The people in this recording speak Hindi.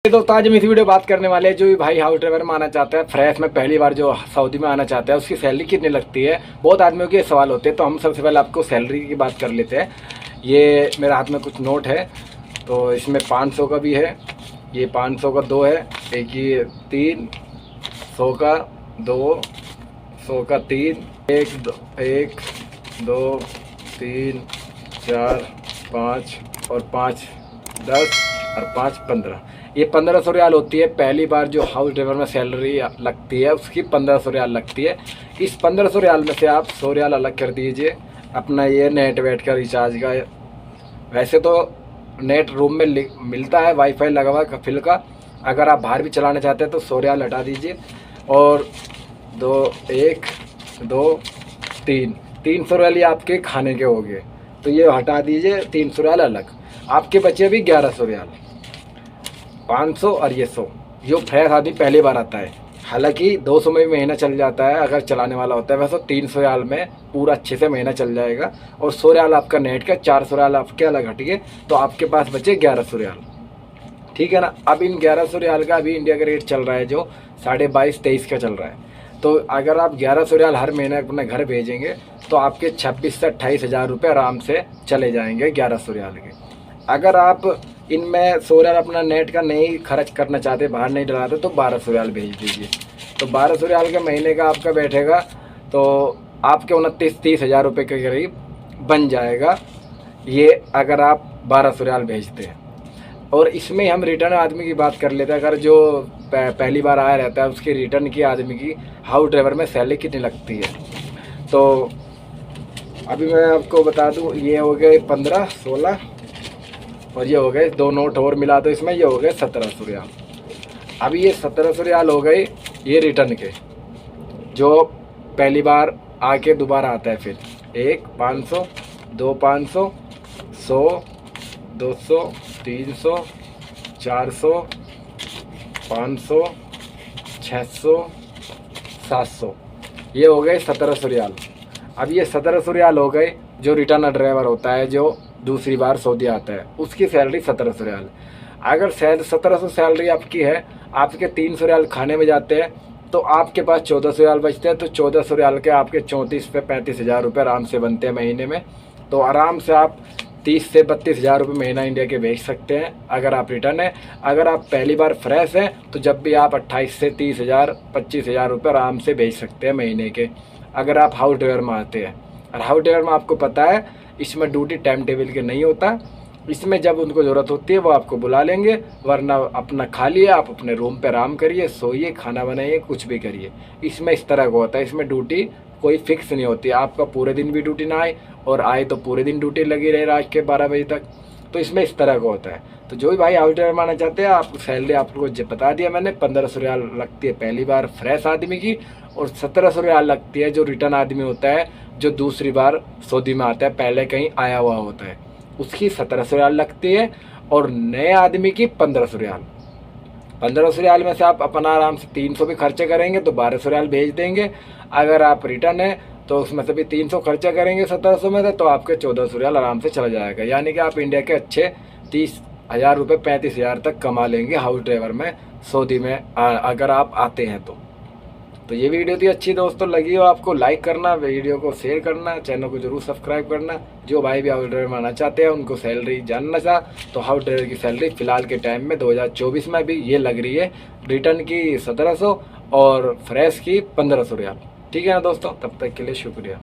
दोस्तों आज हम इस वीडियो बात करने वाले हैं जो भी भाई हाउस ड्राइवर में आना चाहता है, फ्रेश में पहली बार जो सऊदी में आना चाहता है उसकी सैलरी कितनी लगती है। बहुत आदमियों के सवाल होते हैं, तो हम सबसे पहले आपको सैलरी की बात कर लेते हैं। ये मेरे हाथ में कुछ नोट है, तो इसमें 500 का भी है, ये 500 का 2 है, एक ये 300 का 200 का 3, 1 2 3 4 5 और 5 10 और 5 15। ये 1500 रियाल होती है पहली बार जो हाउस ड्राइवर में सैलरी लगती है, उसकी 1500 रियाल लगती है। इस 1500 रियाल में से आप 100 रियाल अलग कर दीजिए अपना ये नेट वेट का रिचार्ज का। वैसे तो नेट रूम में मिलता है, वाईफाई लगा हुआ कफिल का। अगर आप बाहर भी चलाना चाहते हैं तो 100 रियाल हटा दीजिए, और 1 2 300 रियाल ये आपके खाने के हो गए, तो ये हटा दीजिए 300 रियाल अलग। आपके बचे भी 1100 रियाल। 500 और ये 100 जो फ्रेश आदमी पहली बार आता है, हालांकि 200 में भी महीना चल जाता है अगर चलाने वाला होता है। वैसे 300 रियाल में पूरा अच्छे से महीना चल जाएगा, और 100 रियाल आपका नेट का, 400 रियाल आपके अलग हटिए, तो आपके पास बचे 1100 रियाल। ठीक है ना। अब इन 1100 रियाल का अभी इंडिया का रेट चल रहा है जो 22-23 का चल रहा है। तो अगर आप 1100 रियाल हर महीने अपने घर भेजेंगे तो आपके 26 से 28 हज़ार रुपये आराम से चले जाएंगे 1100 रियाल के। अगर आप इनमें 100 रियाल अपना नेट का नहीं खर्च करना चाहते, बाहर नहीं डलाते, तो 1200 रियाल भेज दीजिए। तो 1200 रियाल के महीने का आपका बैठेगा, तो आपके 29-30 हज़ार रुपये के करीब बन जाएगा ये, अगर आप 1200 रियाल भेजते हैं। और इसमें हम रिटर्न आदमी की बात कर लेते हैं। अगर जो पहली बार आया रहता है उसके रिटर्न की आदमी की हाउस ड्राइवर में सैलरी कितनी लगती है, तो अभी मैं आपको बता दूं। ये हो गए 15 16 और ये हो गए 2 नोट और मिला दो इसमें, ये हो गए 1700 रियाल। अभी ये 1700 रियाल हो गए ये रिटर्न के, जो पहली बार आके दोबारा आता है। फिर 1 500 2 500 100 200 300 400 500 600 700, ये हो गए 1700 रियाल। अब ये 1700 रियाल हो गए जो रिटर्न ड्राइवर होता है, जो दूसरी बार सऊदी आता है, उसकी सैलरी 1700 रियाल। अगर 1700 सैलरी आपकी है, आपके 300 रियाल खाने में जाते हैं, तो आपके पास 1400 रियाल बचते हैं। तो 1400 रियाल के आपके 34 से 35 हज़ार रुपये आराम से बनते हैं महीने में। तो आराम से आप 30 से 32 हज़ार रुपये महीना इंडिया के भेज सकते हैं अगर आप रिटर्न है। अगर आप पहली बार फ्रेश हैं तो जब भी आप 28 से 30 हज़ार 25 हज़ार रुपये आराम से भेज सकते हैं महीने के, अगर आप हाउस ड्राइवर में आते हैं। और हाउस ड्राइवर में आपको पता है इसमें ड्यूटी टाइम टेबल के नहीं होता, इसमें जब उनको ज़रूरत होती है वो आपको बुला लेंगे, वरना अपना खा लिए आप अपने रूम पे आराम करिए, सोइए, खाना बनाइए, कुछ भी करिए। इसमें इस तरह का होता है, इसमें ड्यूटी कोई फिक्स नहीं होती। आपका पूरे दिन भी ड्यूटी ना आए और आए तो पूरे दिन ड्यूटी लगी रहे रात के 12 बजे तक, तो इसमें इस तरह का होता है। तो जो भी भाई हाउस ड्राइवर माना चाहते हैं, आप सैलरी आपको बता दिया मैंने, 1500 रियाल लगती है पहली बार फ्रेश आदमी की, और 1700 रियाल लगती है जो रिटर्न आदमी होता है, जो दूसरी बार सऊदी में आता है, पहले कहीं आया हुआ होता है, उसकी 1700 रियाल लगती है। और नए आदमी की 1500 रियाल। 1500 रियाल में से आप अपना आराम से 300 भी खर्चे करेंगे तो 1200 रियाल भेज देंगे। अगर आप रिटर्न है तो उसमें से भी 300 खर्चा करेंगे 1700 में से, तो आपके 1400 रियाल आराम से चला जाएगा। यानी कि आप इंडिया के अच्छे 30 हज़ार रुपये 35 हज़ार तक कमा लेंगे हाउस ड्राइवर में सऊदी में, अगर आप आते हैं तो ये वीडियो थी अच्छी दोस्तों, लगी हो आपको लाइक करना, वीडियो को शेयर करना, चैनल को जरूर सब्सक्राइब करना। जो भाई भी हाउस ड्राइवर आना चाहते हैं उनको सैलरी जानना चाह, तो हाउस ड्राइवर की सैलरी फ़िलहाल के टाइम में 2024 में भी ये लग रही है, रिटर्न की 1700 और फ्रेश की 1500 रियाल। ठीक है ना दोस्तों, तब तक के लिए शुक्रिया।